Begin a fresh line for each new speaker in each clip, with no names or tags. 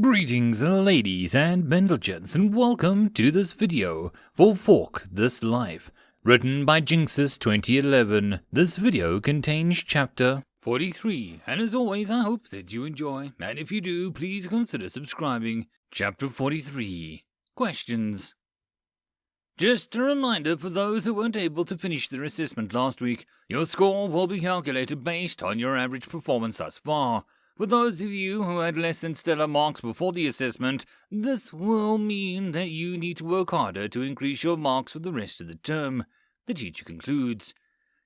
Greetings ladies and gents, and welcome to this video for Fork This Life, written by Jinxes 2011. This video contains chapter 43, and as always I hope that you enjoy, and if you do, please consider subscribing. Chapter 43, Questions. Just a reminder for those who weren't able to finish their assessment last week, your score will be calculated based on your average performance thus far. For those of you who had less than stellar marks before the assessment, this will mean that you need to work harder to increase your marks for the rest of the term. The teacher concludes.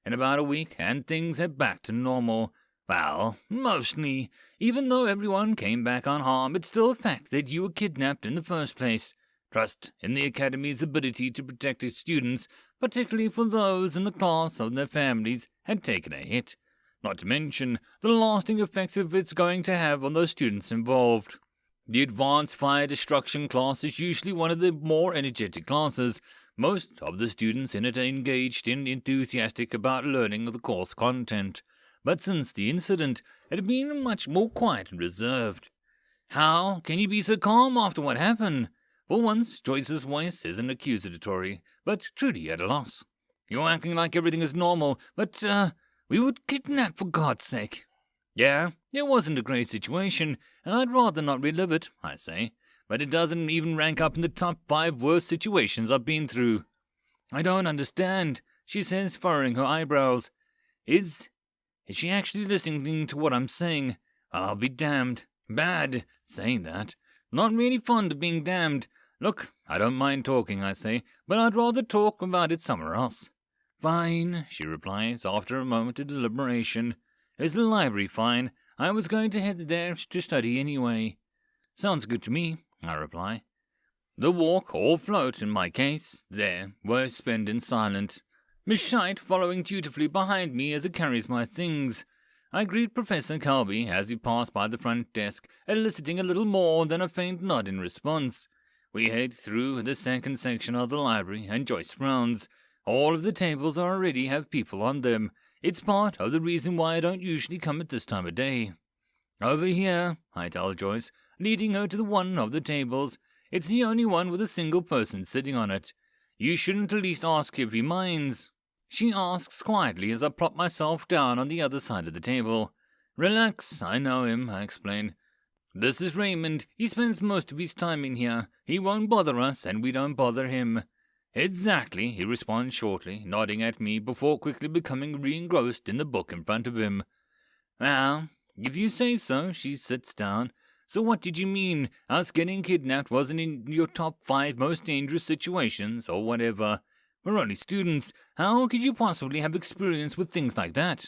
In about a week, and things head back to normal. Well, mostly. Even though everyone came back unharmed, it's still a fact that you were kidnapped in the first place. Trust in the Academy's ability to protect its students, particularly for those in the class of their families, had taken a hit. Not to mention the lasting effects of it's going to have on those students involved. The Advanced Fire Destruction class is usually one of the more energetic classes. Most of the students in it are engaged and enthusiastic about learning the course content. But since the incident, it had been much more quiet and reserved. How can you be so calm after what happened? For once, Joyce's voice isn't accusatory, but truly at a loss. You're acting like everything is normal, but, we were kidnapped for God's sake. Yeah, it wasn't a great situation, and I'd rather not relive it, I say, but it doesn't even rank up in the top 5 worst situations I've been through. I don't understand, she says, furrowing her eyebrows. Is she actually listening to what I'm saying? I'll be damned. Bad, saying that. Not really fond of being damned. Look, I don't mind talking, I say, but I'd rather talk about it somewhere else. Fine, she replies, after a moment of deliberation. Is the library fine? I was going to head there to study anyway. Sounds good to me, I reply. The walk, or float in my case, there, were spent in silence. Miss Shite following dutifully behind me as it carries my things. I greet Professor Calby as we pass by the front desk, eliciting a little more than a faint nod in response. We head through the second section of the library, and Joyce frowns. All of the tables already have people on them. It's part of the reason why I don't usually come at this time of day. Over here, I tell Joyce, leading her to the one of the tables. It's the only one with a single person sitting on it. You shouldn't at least ask if he minds. She asks quietly as I plop myself down on the other side of the table. Relax, I know him, I explain. This is Raymond. He spends most of his time in here. He won't bother us, and we don't bother him. Exactly, he responds shortly, nodding at me before quickly becoming re-engrossed in the book in front of him. Well, if you say so, she sits down. So what did you mean? Us getting kidnapped wasn't in your top 5 most dangerous situations, or whatever. We're only students. How could you possibly have experience with things like that?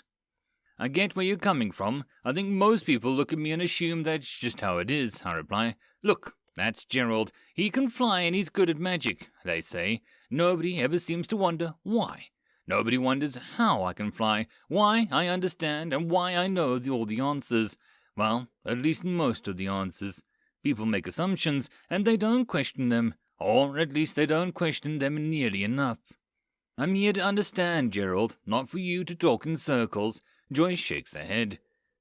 I get where you're coming from. I think most people look at me and assume that's just how it is, I reply. Look, that's Gerald. He can fly and he's good at magic, they say. Nobody ever seems to wonder why. Nobody wonders how I can fly, why I understand, and why I know all the answers. Well, at least most of the answers. People make assumptions, and they don't question them, or at least they don't question them nearly enough. I'm here to understand, Gerald, not for you to talk in circles. Joyce shakes her head.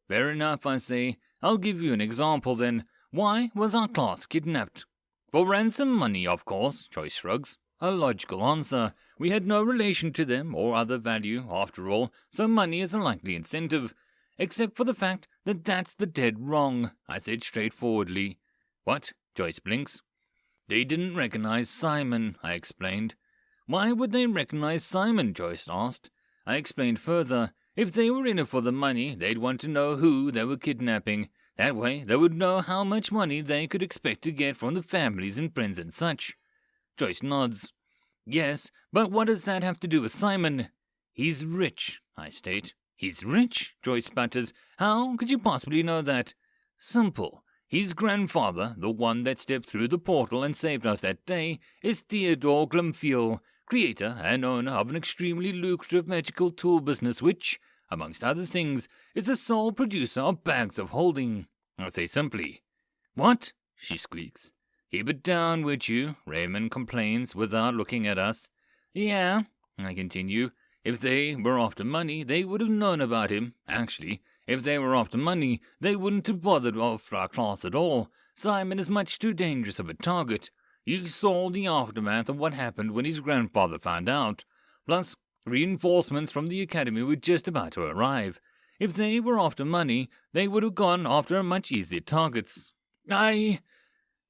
Fair enough, I say. I'll give you an example then. Why was our class kidnapped? For ransom money, of course, Joyce shrugs. A logical answer. We had no relation to them or other value, after all, so money is a likely incentive. Except for the fact that that's the dead wrong, I said straightforwardly. What? Joyce blinks. They didn't recognize Simon, I explained. Why would they recognize Simon? Joyce asked. I explained further. If they were in it for the money, they'd want to know who they were kidnapping. That way, they would know how much money they could expect to get from the families and friends and such. Joyce nods. Yes, but what does that have to do with Simon? He's rich, I state. He's rich? Joyce sputters. How could you possibly know that? Simple. His grandfather, the one that stepped through the portal and saved us that day, is Theodore Glumfiel, creator and owner of an extremely lucrative magical tool business which, amongst other things, is the sole producer of bags of holding. I say simply. What? She squeaks. Keep it down, would you? Raymond complains without looking at us. Yeah, I continue. If they were after money, they would have known about him. Actually, if they were after money, they wouldn't have bothered after our class at all. Simon is much too dangerous of a target. You saw the aftermath of what happened when his grandfather found out. Plus, reinforcements from the academy were just about to arrive. If they were after money, they would have gone after much easier targets. Why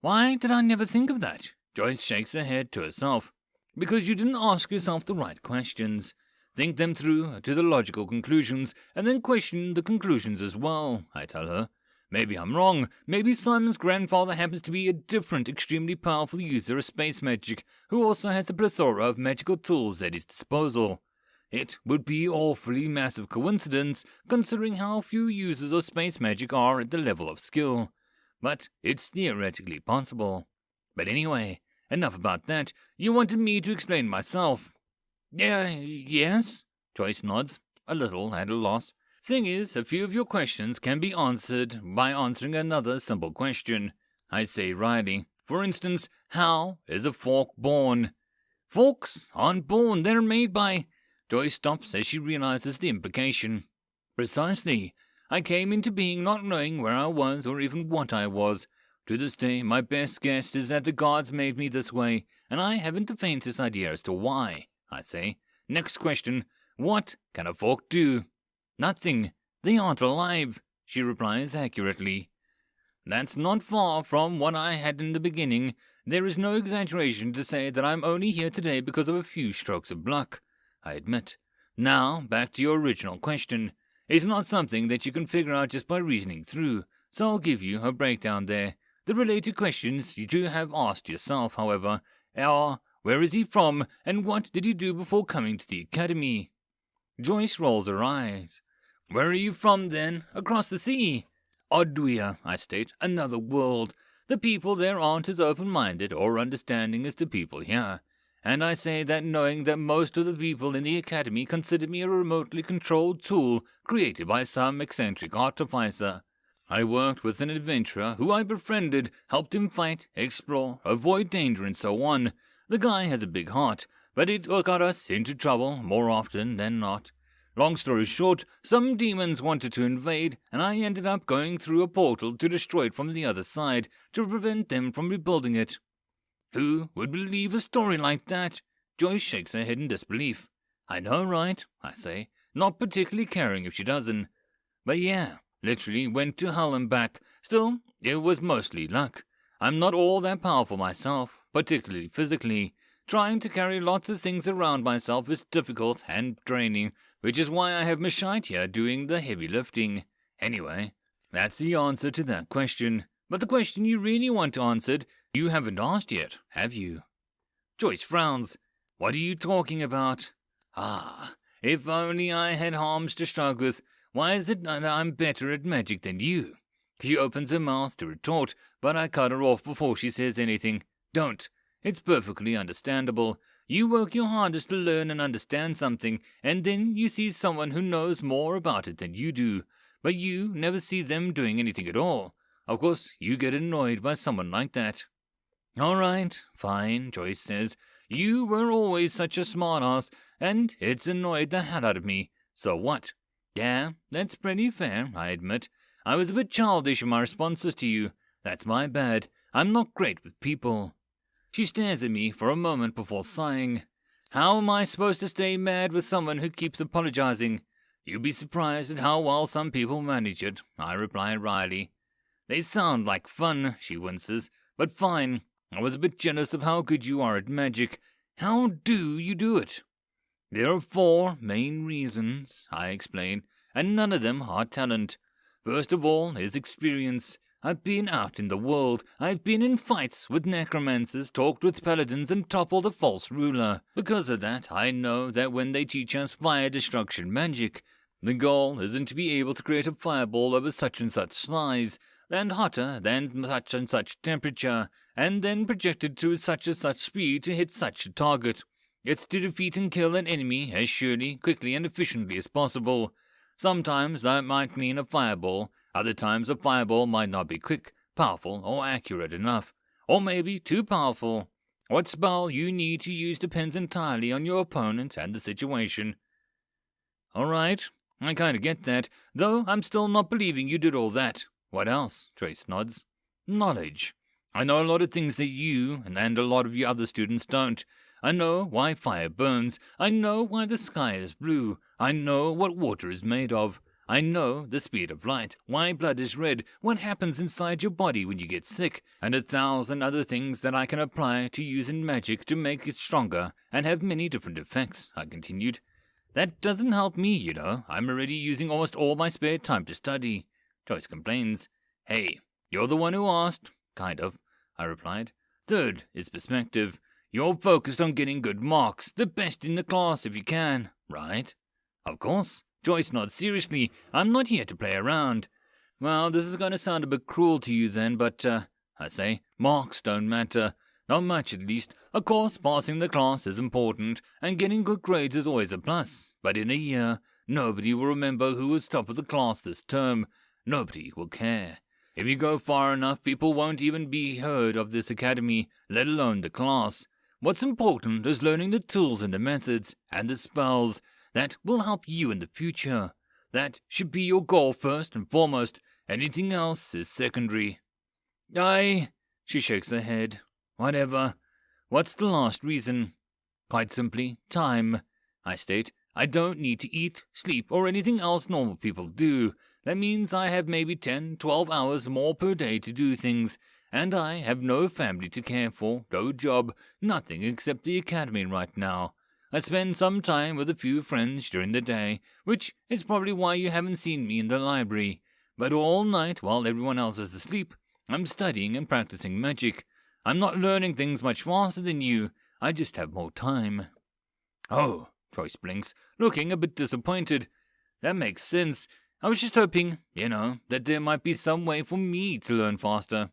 did I never think of that? Joyce shakes her head to herself. Because you didn't ask yourself the right questions. Think them through to the logical conclusions, and then question the conclusions as well, I tell her. Maybe I'm wrong. Maybe Simon's grandfather happens to be a different, extremely powerful user of space magic, who also has a plethora of magical tools at his disposal. It would be awfully massive coincidence, considering how few users of space magic are at the level of skill. But it's theoretically possible. But anyway, enough about that. You wanted me to explain myself. Yes? Joyce nods, a little at a loss. Thing is, a few of your questions can be answered by answering another simple question, I say wryly. For instance, how is a fork born? Forks aren't born, they're made by... Joyce stops as she realizes the implication. Precisely. I came into being not knowing where I was or even what I was. To this day, my best guess is that the gods made me this way, and I haven't the faintest idea as to why, I say. Next question. What can a fork do? Nothing. They aren't alive, she replies accurately. That's not far from what I had in the beginning. There is no exaggeration to say that I'm only here today because of a few strokes of luck, I admit. Now, back to your original question. It's not something that you can figure out just by reasoning through, so I'll give you a breakdown there. The related questions you do have asked yourself, however, are, where is he from, and what did he do before coming to the academy? Joyce rolls her eyes. Where are you from, then? Across the sea. Oduya, I state, another world. The people there aren't as open-minded or understanding as the people here. And I say that knowing that most of the people in the academy consider me a remotely controlled tool created by some eccentric artificer. I worked with an adventurer who I befriended, helped him fight, explore, avoid danger, and so on. The guy has a big heart, but it got us into trouble more often than not. Long story short, some demons wanted to invade, and I ended up going through a portal to destroy it from the other side to prevent them from rebuilding it. Who would believe a story like that? Joyce shakes her head in disbelief. I know, right? I say, not particularly caring if she doesn't. But yeah, literally went to hell and back. Still, it was mostly luck. I'm not all that powerful myself, particularly physically. Trying to carry lots of things around myself is difficult and draining, which is why I have Mashite here doing the heavy lifting. Anyway, that's the answer to that question. But the question you really want answered, you haven't asked yet, have you? Joyce frowns. What are you talking about? If only I had arms to struggle with. Why is it that I'm better at magic than you? She opens her mouth to retort, but I cut her off before she says anything. Don't. It's perfectly understandable. You work your hardest to learn and understand something, and then you see someone who knows more about it than you do, but you never see them doing anything at all. Of course, you get annoyed by someone like that. All right, fine, Joyce says. You were always such a smart-ass, and it's annoyed the hell out of me. So what? Yeah, that's pretty fair, I admit. I was a bit childish in my responses to you. That's my bad. I'm not great with people. She stares at me for a moment before sighing. How am I supposed to stay mad with someone who keeps apologizing? You'd be surprised at how well some people manage it, I reply wryly. They sound like fun, she winces, but fine. I was a bit jealous of how good you are at magic. How do you do it? There are 4 main reasons, I explain, and none of them are talent. First of all is experience. I've been out in the world. I've been in fights with necromancers, talked with paladins, and toppled a false ruler. Because of that, I know that when they teach us fire destruction magic, the goal isn't to be able to create a fireball over such and such size, and hotter than such and such temperature, and then projected to such and such speed to hit such a target. It's to defeat and kill an enemy as surely, quickly, and efficiently as possible. Sometimes that might mean a fireball. Other times a fireball might not be quick, powerful, or accurate enough, or maybe too powerful. What spell you need to use depends entirely on your opponent and the situation. Alright, I kinda get that, though I'm still not believing you did all that. What else? Trace nods. Knowledge. I know a lot of things that you and a lot of you other students don't. I know why fire burns. I know why the sky is blue. I know what water is made of. I know the speed of light, why blood is red, what happens inside your body when you get sick, and 1,000 other things that I can apply to use in magic to make it stronger and have many different effects, I continued. That doesn't help me, you know. I'm already using almost all my spare time to study. Joyce complains. Hey, you're the one who asked. Kind of, I replied. Third is perspective. You're focused on getting good marks, the best in the class if you can, right? Of course. Joyce nods seriously. I'm not here to play around. Well, this is going to sound a bit cruel to you then, but, I say, marks don't matter. Not much, at least. Of course, passing the class is important, and getting good grades is always a plus. But in a year, nobody will remember who was top of the class this term. Nobody will care. If you go far enough, people won't even be heard of this academy, let alone the class. What's important is learning the tools and the methods, and the spells, that will help you in the future. That should be your goal first and foremost. Anything else is secondary. She shakes her head. Whatever. What's the last reason? Quite simply, time. I state, I don't need to eat, sleep, or anything else normal people do. That means I have maybe 10, 12 hours more per day to do things, and I have no family to care for, no job, nothing except the academy right now. I spend some time with a few friends during the day, which is probably why you haven't seen me in the library. But all night, while everyone else is asleep, I'm studying and practicing magic. I'm not learning things much faster than you. I just have more time. Oh, Joyce blinks, looking a bit disappointed. That makes sense. I was just hoping, that there might be some way for me to learn faster.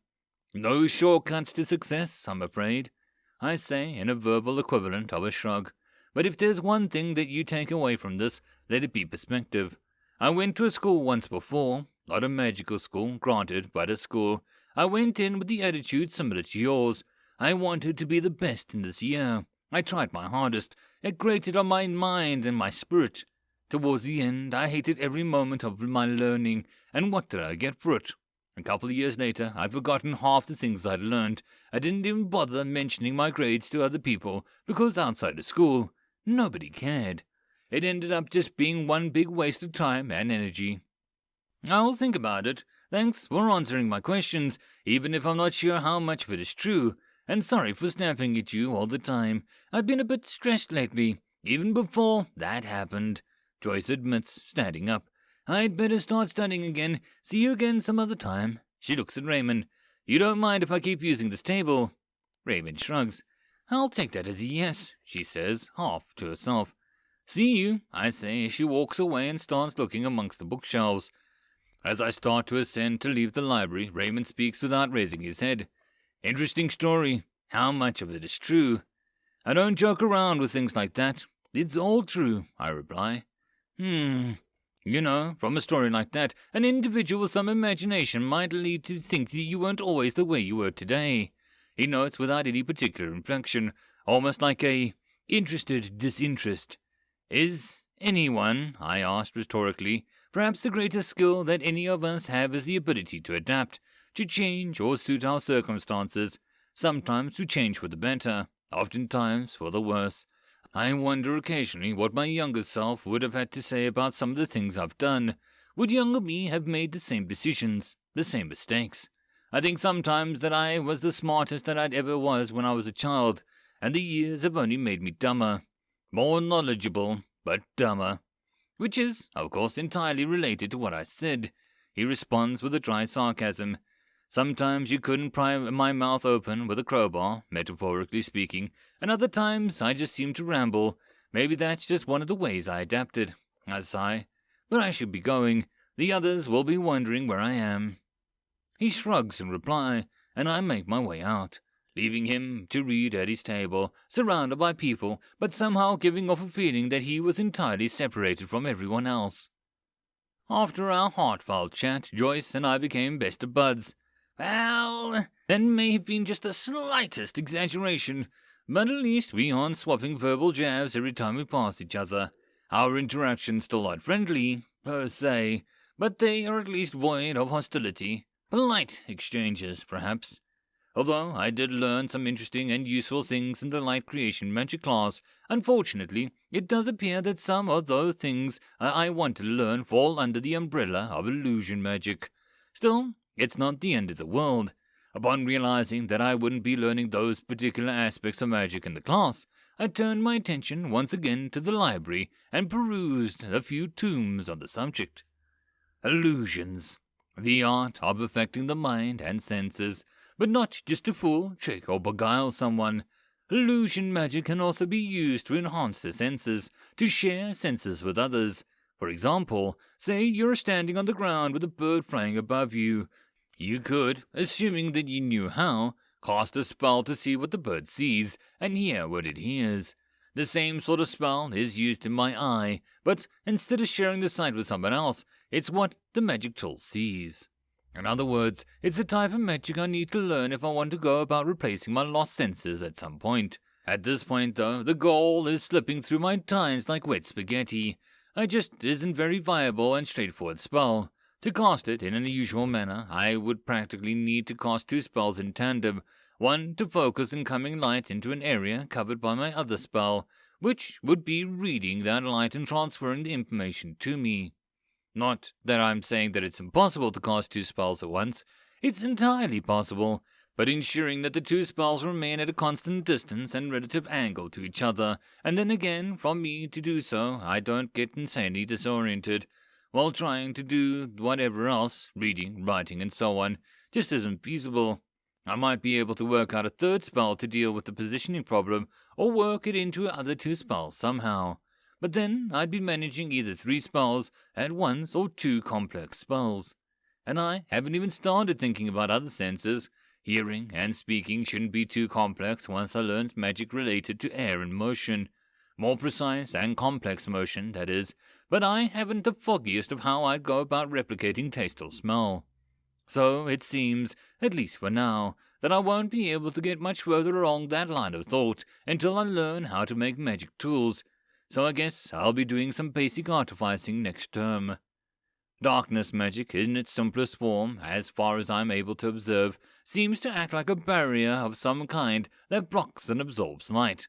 No shortcuts to success, I'm afraid. I say in a verbal equivalent of a shrug. But if there's one thing that you take away from this, let it be perspective. I went to a school once before, not a magical school, granted, but a school. I went in with the attitude similar to yours. I wanted to be the best in this year. I tried my hardest. It grated on my mind and my spirit. Towards the end, I hated every moment of my learning, and what did I get for it? A couple of years later, I'd forgotten half the things I'd learned. I didn't even bother mentioning my grades to other people, because outside of school, nobody cared. It ended up just being one big waste of time and energy. I'll think about it. Thanks for answering my questions, even if I'm not sure how much of it is true. And sorry for snapping at you all the time. I've been a bit stressed lately, even before that happened. Joyce admits, standing up. I'd better start studying again. See you again some other time. She looks at Raymond. You don't mind if I keep using this table? Raymond shrugs. I'll take that as a yes, she says, half to herself. See you, I say as she walks away and starts looking amongst the bookshelves. As I start to ascend to leave the library, Raymond speaks without raising his head. Interesting story. How much of it is true? I don't joke around with things like that. It's all true, I reply. From a story like that, an individual with some imagination might lead to think that you weren't always the way you were today. He notes without any particular inflection, almost like a interested disinterest. Is anyone, I asked rhetorically, perhaps the greatest skill that any of us have is the ability to adapt, to change or suit our circumstances. Sometimes we change for the better, oftentimes for the worse. I wonder occasionally what my younger self would have had to say about some of the things I've done. Would younger me have made the same decisions, the same mistakes? I think sometimes that I was the smartest that I'd ever was when I was a child, and the years have only made me dumber. More knowledgeable, but dumber. Which is, of course, entirely related to what I said. He responds with a dry sarcasm. Sometimes you couldn't pry my mouth open with a crowbar, metaphorically speaking, and other times I just seemed to ramble. Maybe that's just one of the ways I adapted. I sigh. But I should be going. The others will be wondering where I am. He shrugs in reply, and I make my way out, leaving him to read at his table, surrounded by people, but somehow giving off a feeling that he was entirely separated from everyone else. After our heartfelt chat, Joyce and I became best of buds. Well, that may have been just the slightest exaggeration, but at least we aren't swapping verbal jabs every time we pass each other. Our interactions still aren't friendly, per se, but they are at least void of hostility. Light exchanges, perhaps. Although I did learn some interesting and useful things in the light creation magic class, unfortunately, it does appear that some of those things I want to learn fall under the umbrella of illusion magic. Still, it's not the end of the world. Upon realizing that I wouldn't be learning those particular aspects of magic in the class, I turned my attention once again to the library and perused a few tomes on the subject. Illusions. The art of affecting the mind and senses, but not just to fool, trick, or beguile someone. Illusion magic can also be used to enhance the senses, to share senses with others. For example, say you're standing on the ground with a bird flying above you. You could, assuming that you knew how, cast a spell to see what the bird sees and hear what it hears. The same sort of spell is used in my eye, but instead of sharing the sight with someone else, it's what the magic tool sees. In other words, it's the type of magic I need to learn if I want to go about replacing my lost senses at some point. At this point, though, the goal is slipping through my tines like wet spaghetti. It just isn't very viable and straightforward spell. To cast it in an unusual manner, I would practically need to cast two spells in tandem, one to focus incoming light into an area covered by my other spell, which would be reading that light and transferring the information to me. Not that I'm saying that it's impossible to cast two spells at once. It's entirely possible, but ensuring that the two spells remain at a constant distance and relative angle to each other, and then again, from me to do so, I don't get insanely disoriented, while trying to do whatever else, reading, writing, and so on, just isn't feasible. I might be able to work out a third spell to deal with the positioning problem, or work it into other two spells somehow. But then I'd be managing either 3 spells at once or 2 complex spells. And I haven't even started thinking about other senses. Hearing and speaking shouldn't be too complex once I learn magic related to air and motion. More precise and complex motion, that is, but I haven't the foggiest of how I'd go about replicating taste or smell. So it seems, at least for now, that I won't be able to get much further along that line of thought until I learn how to make magic tools. So I guess I'll be doing some basic artificing next term. Darkness magic, in its simplest form, as far as I'm able to observe, seems to act like a barrier of some kind that blocks and absorbs light.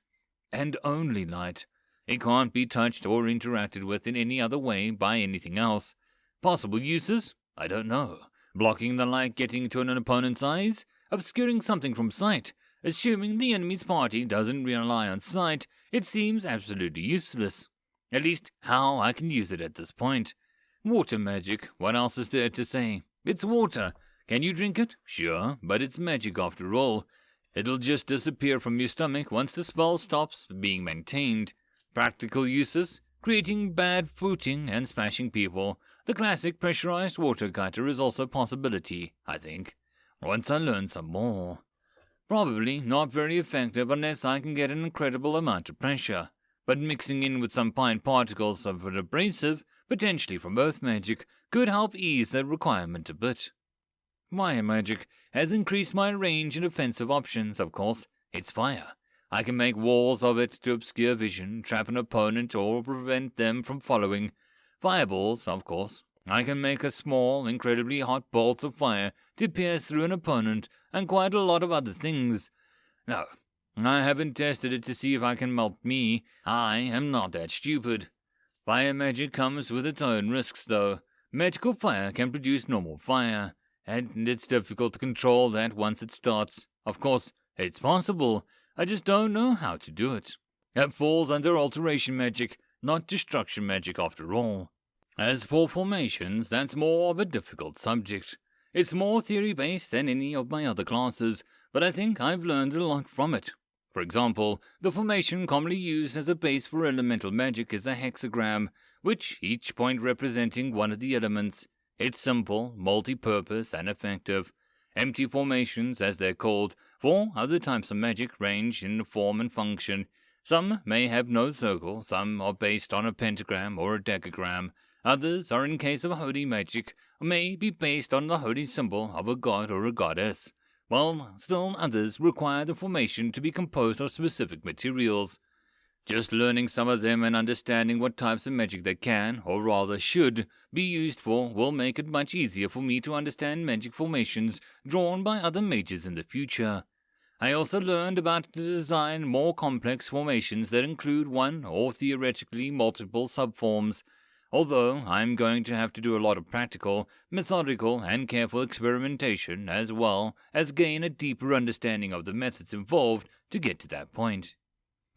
And only light. It can't be touched or interacted with in any other way by anything else. Possible uses? I don't know. Blocking the light getting to an opponent's eyes? Obscuring something from sight? Assuming the enemy's party doesn't rely on sight, it seems absolutely useless. At least, how I can use it at this point. Water magic, what else is there to say? It's water. Can you drink it? Sure, but it's magic after all. It'll just disappear from your stomach once the spell stops being maintained. Practical uses? Creating bad footing and splashing people. The classic pressurized water cutter is also a possibility, I think. Once I learn some more. Probably not very effective unless I can get an incredible amount of pressure, but mixing in with some fine particles of an abrasive, potentially from earth magic, could help ease that requirement a bit. Fire magic has increased my range and offensive options, of course. It's fire. I can make walls of it to obscure vision, trap an opponent, or prevent them from following. Fireballs, of course. I can make a small, incredibly hot bolts of fire to pierce through an opponent, and quite a lot of other things. No, I haven't tested it to see if I can melt me. I am not that stupid. Fire magic comes with its own risks, though. Magical fire can produce normal fire, and it's difficult to control that once it starts. Of course, it's possible. I just don't know how to do it. That falls under alteration magic, not destruction magic after all. As for formations, that's more of a difficult subject. It's more theory-based than any of my other classes, but I think I've learned a lot from it. For example, the formation commonly used as a base for elemental magic is a hexagram, which each point representing one of the elements. It's simple, multi-purpose, and effective. Empty formations, as they're called, for other types of magic range in form and function. Some may have no circle, some are based on a pentagram or a decagram. Others are in case of holy magic, may be based on the holy symbol of a god or a goddess, while still others require the formation to be composed of specific materials. Just learning some of them and understanding what types of magic they can, or rather should, be used for will make it much easier for me to understand magic formations drawn by other mages in the future. I also learned about to design more complex formations that include one or theoretically multiple subforms, although I'm going to have to do a lot of practical, methodical, and careful experimentation as well as gain a deeper understanding of the methods involved to get to that point.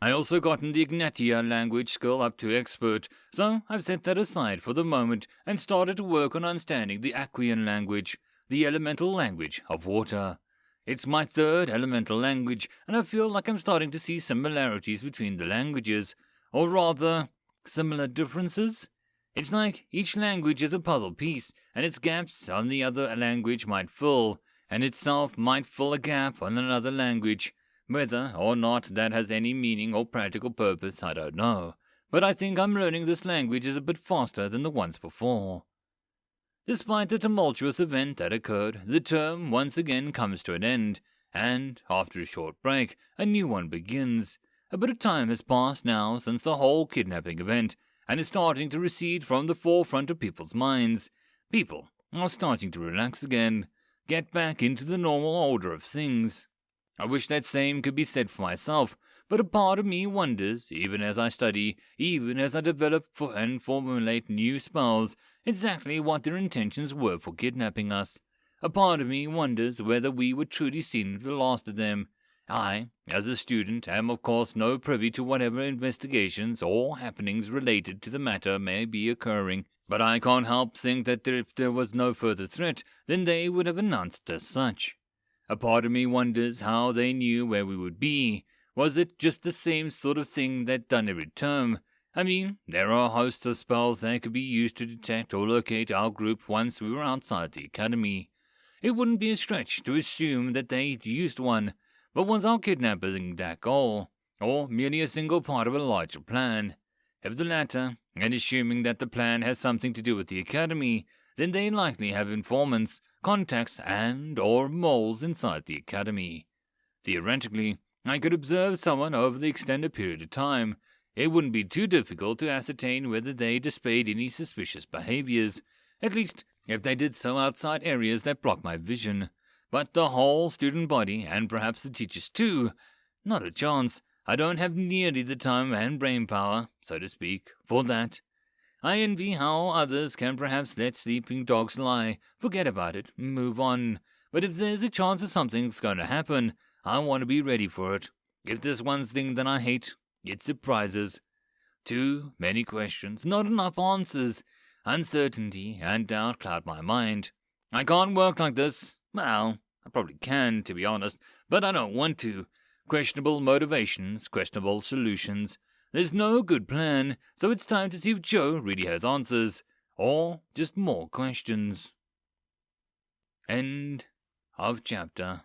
I also gotten the Ignatia language skill up to expert, so I've set that aside for the moment and started to work on understanding the Aquian language, the elemental language of water. It's my third elemental language, and I feel like I'm starting to see similarities between the languages, or rather, similar differences. It's like each language is a puzzle piece, and its gaps on the other language might fill, and itself might fill a gap on another language. Whether or not that has any meaning or practical purpose, I don't know, but I think I'm learning this language is a bit faster than the ones before. Despite the tumultuous event that occurred, the term once again comes to an end, and, after a short break, a new one begins. A bit of time has passed now since the whole kidnapping event, and is starting to recede from the forefront of people's minds. People are starting to relax again, get back into the normal order of things. I wish that same could be said for myself, but a part of me wonders, even as I study, even as I develop and formulate new spells, exactly what their intentions were for kidnapping us. A part of me wonders whether we were truly seen the last of them. I, as a student, am of course no privy to whatever investigations or happenings related to the matter may be occurring, but I can't help think that if there was no further threat, then they would have announced as such. A part of me wonders how they knew where we would be. Was it just the same sort of thing they'd done every term? I mean, there are hosts of spells that could be used to detect or locate our group once we were outside the academy. It wouldn't be a stretch to assume that they'd used one, but was our kidnapping that goal, or merely a single part of a larger plan? If the latter, and assuming that the plan has something to do with the academy, then they likely have informants, contacts, and or moles inside the academy. Theoretically, I could observe someone over the extended period of time. It wouldn't be too difficult to ascertain whether they displayed any suspicious behaviors, at least if they did so outside areas that block my vision. But the whole student body, and perhaps the teachers too, not a chance. I don't have nearly the time and brain power, so to speak, for that. I envy how others can perhaps let sleeping dogs lie, forget about it, move on. But if there's a chance of something's going to happen, I want to be ready for it. If there's one thing that I hate, it's surprises. Too many questions, not enough answers. Uncertainty and doubt cloud my mind. I can't work like this. Well, I probably can, to be honest, but I don't want to. Questionable motivations, questionable solutions. There's no good plan, so it's time to see if Joe really has answers, or just more questions. End of chapter.